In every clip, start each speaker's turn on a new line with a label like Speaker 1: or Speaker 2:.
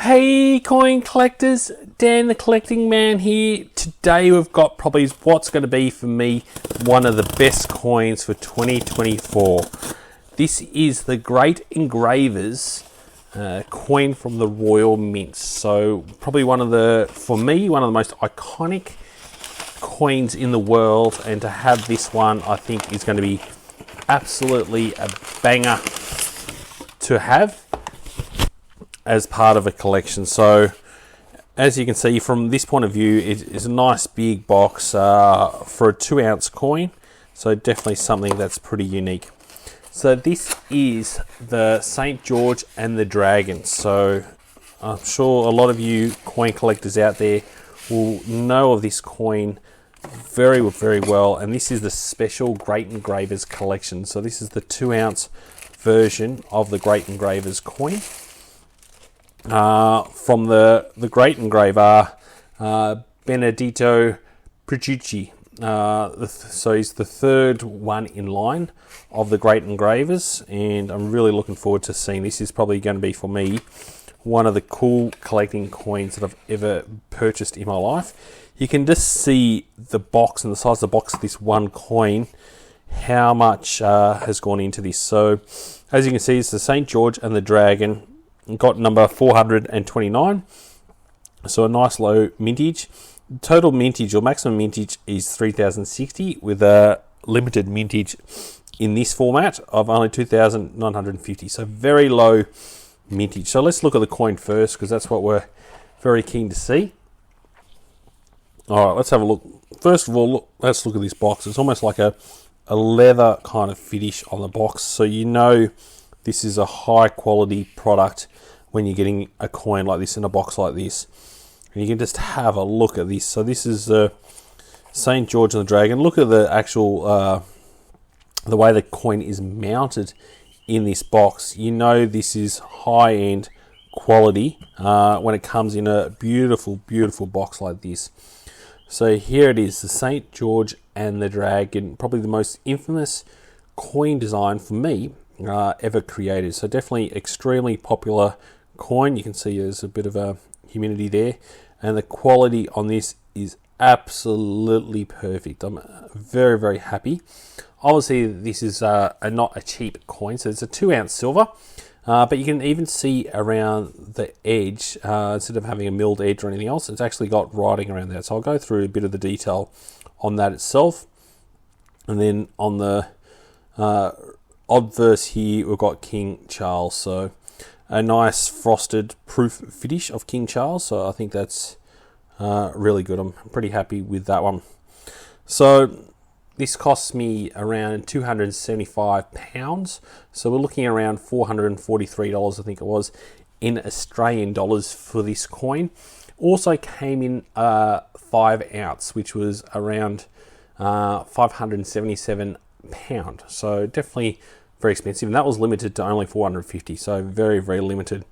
Speaker 1: Hey coin collectors, Dan the Collecting Man here. Today we've got probably what's going to be for me one of the best coins for 2024. This is the Great Engravers coin from the Royal Mint. So probably for me, one of the most iconic coins in the world, and to have this one I think is going to be absolutely a banger to have as part of a collection. So as you can see from this point of view, it is a nice big box for a 2-ounce coin, so definitely something that's pretty unique. So this is the St. George and the Dragon. So I'm sure a lot of you coin collectors out there will know of this coin very well, and this is the special Great Engravers Collection. So this is the 2-ounce version of the Great Engravers coin. From the great engraver Benedetto Pistrucci. So he's the third one in line of the great engravers, and I'm really looking forward to seeing this. Is probably going to be for me one of the cool collecting coins that I've ever purchased in my life. You can just see the box and the size of the box of this one coin, how much has gone into this. So as you can see, it's the St. George and the Dragon. Got number 429, so a nice low mintage. Total mintage or maximum mintage is 3060, with a limited mintage in this format of only 2950, so very low mintage. So let's look at the coin first, because that's what we're very keen to see. Alright, let's have a look. First of all, let's look at this box. It's almost like a leather kind of finish on the box, so you know this is a high quality product when you're getting a coin like this in a box like this. And you can just have a look at this. So this is the St. George and the Dragon. Look at the actual, the way the coin is mounted in this box. You know this is high-end quality when it comes in a beautiful box like this. So here it is, the St. George and the Dragon, probably the most infamous coin design for me ever created. So definitely extremely popular coin. You can see there's a bit of a humidity there, and the quality on this is absolutely perfect. I'm very happy. Obviously this is not a cheap coin, so it's a 2-ounce silver, but you can even see around the edge, instead of having a milled edge or anything else, it's actually got writing around that. So I'll go through a bit of the detail on that itself. And then on the obverse here, we've got King Charles. So a nice frosted proof finish of King Charles. So I think that's really good. I'm pretty happy with that one. So this costs me around £275. So we're looking around $443, I think it was, in Australian dollars for this coin. Also came in 5-ounce, which was around £577. So definitely very expensive, and that was limited to only 450, so very limited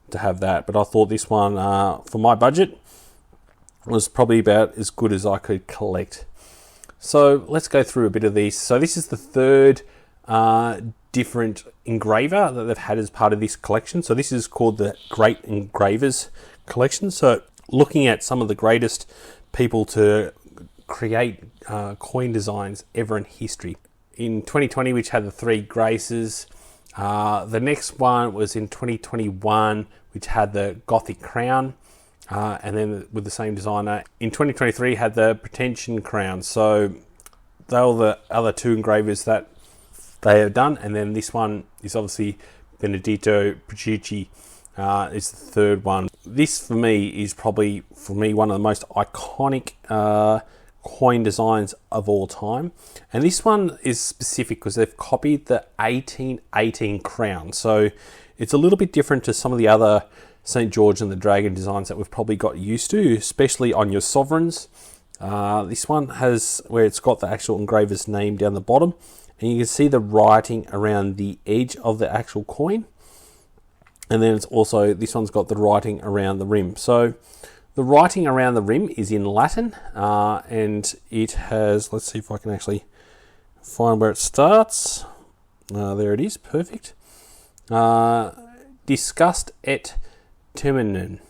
Speaker 1: to have that. But I thought this one, for my budget, was probably about as good as I could collect. So let's go through a bit of these. So this is the third different engraver that they've had as part of this collection. So this is called the Great Engravers Collection. So looking at some of the greatest people to create coin designs ever in history. In 2020, which had the 3 Graces. The next one was in 2021, which had the Gothic Crown. And then with the same designer. In 2023, had the Pretension Crown. So they were the other 2 engravers that they have done. And then this one is obviously Benedetto Pistrucci is the third one. This for me is probably, one of the most iconic coin designs of all time, and this one is specific because they've copied the 1818 crown, so it's a little bit different to some of the other St. George and the Dragon designs that we've probably got used to, especially on your sovereigns. This one has where it's got the actual engraver's name down the bottom, and you can see the writing around the edge of the actual coin, and then it's also, this one's got the writing around the rim. So the writing around the rim is in Latin, and it has, let's see if I can actually find where it starts. There it is, perfect. Disgust et terminen.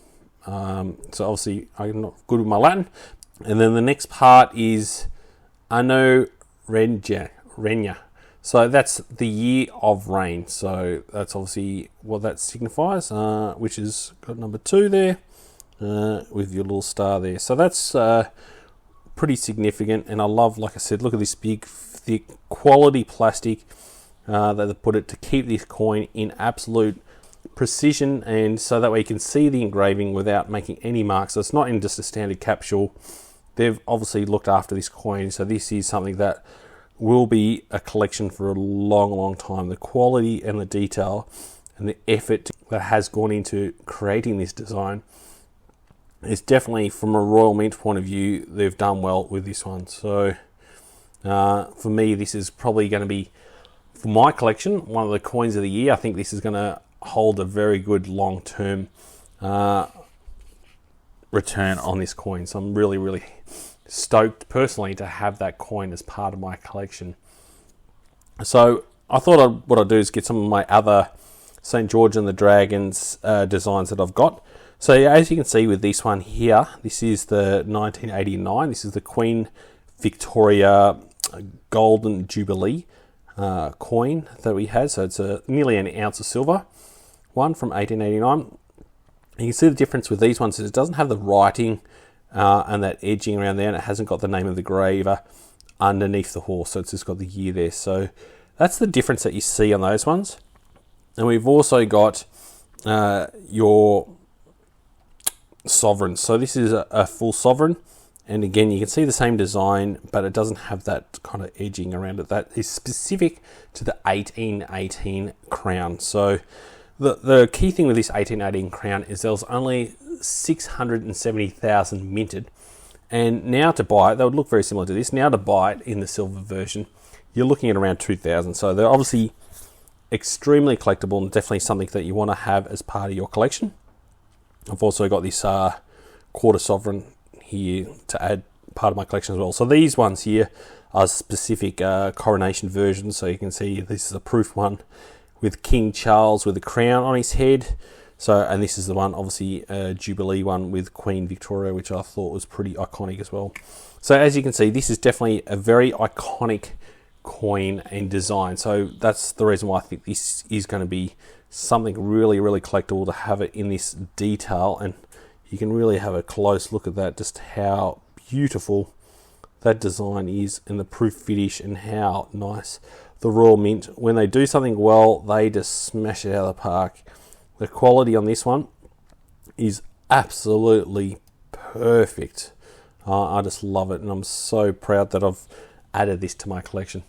Speaker 1: So obviously I'm not good with my Latin. And then the next part is anno regna. So that's the year of reign. So that's obviously what that signifies, which is got number 2 there with your little star there. So that's pretty significant. And I love, like I said, look at this big, thick, quality plastic that they put it to keep this coin in absolute precision, and so that way you can see the engraving without making any marks. So it's not in just a standard capsule. They've obviously looked after this coin, so this is something that will be a collection for a long time. The quality and the detail and the effort that has gone into creating this design is definitely, from a Royal Mint point of view, they've done well with this one. So for me, this is probably going to be, for my collection, one of the coins of the year. I think this is going to hold a very good long-term return on this coin. So I'm really stoked personally to have that coin as part of my collection. So I thought what I'd do is get some of my other St. George and the Dragons designs that I've got. So as you can see with this one here, this is the 1989. This is the Queen Victoria Golden Jubilee coin that we had. So it's nearly an ounce of silver one from 1889. You can see the difference with these ones is it doesn't have the writing and that edging around there, and it hasn't got the name of the graver underneath the horse, so it's just got the year there. So that's the difference that you see on those ones. And we've also got your sovereign. So this is a full sovereign, and again you can see the same design, but it doesn't have that kind of edging around it. That is specific to the 1818 crown. So the key thing with this 1818 crown is there was only 670,000 minted, and now to buy it, they would look very similar to this. Now to buy it in the silver version, you're looking at around 2,000. So they're obviously extremely collectible and definitely something that you want to have as part of your collection. I've also got this quarter sovereign here to add part of my collection as well. So these ones here are specific coronation versions. So you can see this is a proof one with King Charles with a crown on his head. So, and this is the one, obviously, Jubilee one with Queen Victoria, which I thought was pretty iconic as well. So as you can see, this is definitely a very iconic coin and design. So that's the reason why I think this is going to be something really collectible, to have it in this detail. And you can really have a close look at that, just how beautiful that design is, and the proof finish, and how nice the Royal Mint, when they do something well, they just smash it out of the park. The quality on this one is absolutely perfect. I just love it, and I'm so proud that I've added this to my collection.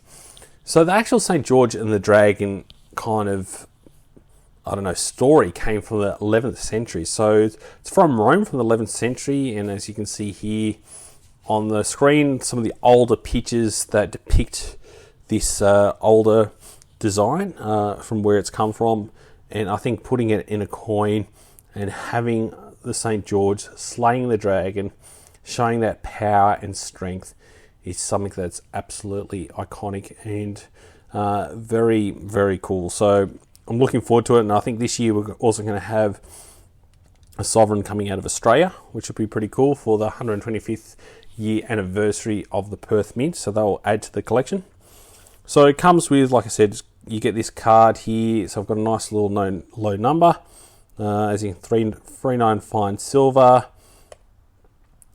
Speaker 1: So the actual St. George and the Dragon kind of, I don't know, story came from the 11th century. So it's from Rome, from the 11th century, and as you can see here on the screen, some of the older pictures that depict this older design from where it's come from. And I think putting it in a coin and having the St. George slaying the dragon, showing that power and strength, is something that's absolutely iconic and very cool. So I'm looking forward to it, and I think this year we're also going to have a sovereign coming out of Australia, which will be pretty cool for the 125th year anniversary of the Perth Mint. So they'll add to the collection. So it comes with, like I said, you get this card here. So I've got a nice little low number, as in 339 fine silver,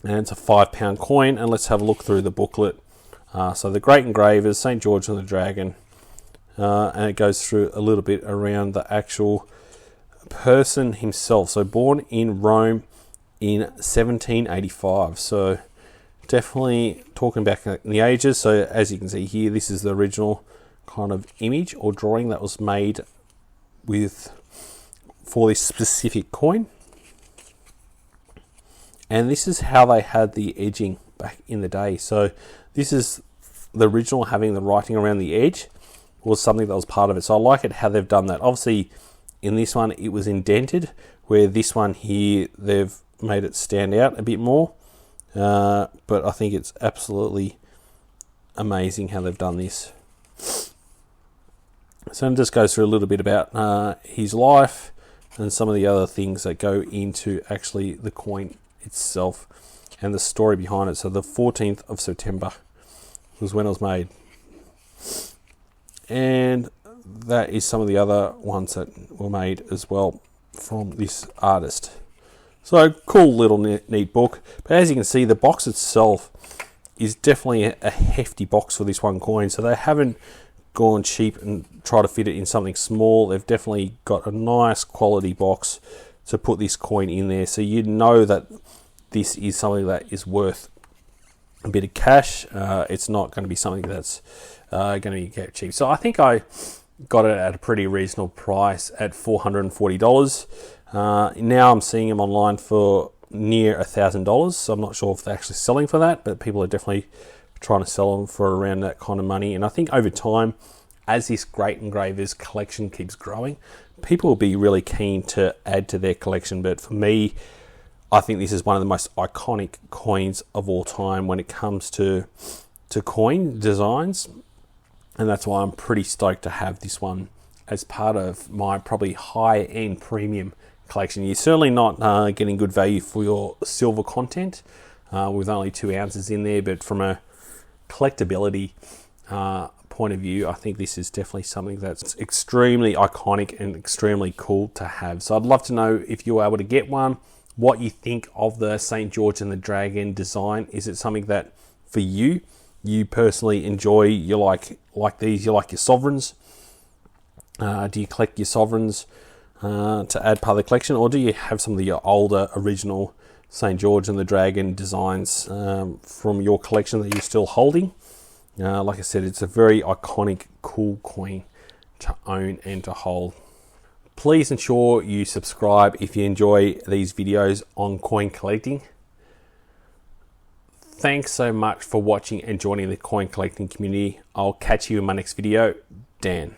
Speaker 1: and it's a £5 coin. And let's have a look through the booklet. So the Great Engravers, St. George and the Dragon, and it goes through a little bit around the actual person himself. So born in Rome in 1785. So definitely talking back in the ages. So as you can see here, this is the original kind of image or drawing that was made for this specific coin. And this is how they had the edging back in the day. So this is the original, having the writing around the edge was something that was part of it. So I like it how they've done that. Obviously in this one it was indented, where this one here they've made it stand out a bit more. But I think it's absolutely amazing how they've done this. So it just goes through a little bit about his life, and some of the other things that go into actually the coin itself and the story behind it. So the 14th of September was when it was made. And that is some of the other ones that were made as well from this artist. So cool little neat book. But as you can see, the box itself is definitely a hefty box for this one coin. So they haven't gone cheap and try to fit it in something small. They've definitely got a nice quality box to put this coin in there. So you know that this is something that is worth a bit of cash. It's not going to be something that's going to get cheap. So I think I got it at a pretty reasonable price at $440. Now I'm seeing them online for near $1,000. So I'm not sure if they're actually selling for that, but people are definitely trying to sell them for around that kind of money. And I think over time, as this Great Engravers collection keeps growing, people will be really keen to add to their collection. But for me, I think this is one of the most iconic coins of all time when it comes to coin designs. And that's why I'm pretty stoked to have this one as part of my probably high-end premium collection. You're certainly not getting good value for your silver content with only 2 ounces in there, but from a collectability point of view, I think this is definitely something that's extremely iconic and extremely cool to have. So I'd love to know if you're able to get one, what you think of the St. George and the Dragon design. Is it something that for you personally enjoy? You like these, you like your sovereigns? Do you collect your sovereigns to add part of the collection, or do you have some of the older original St. George and the Dragon designs from your collection that you're still holding? Like I said, it's a very iconic, cool coin to own and to hold. Please ensure you subscribe if you enjoy these videos on coin collecting. Thanks so much for watching and joining the coin collecting community. I'll catch you in my next video. Dan.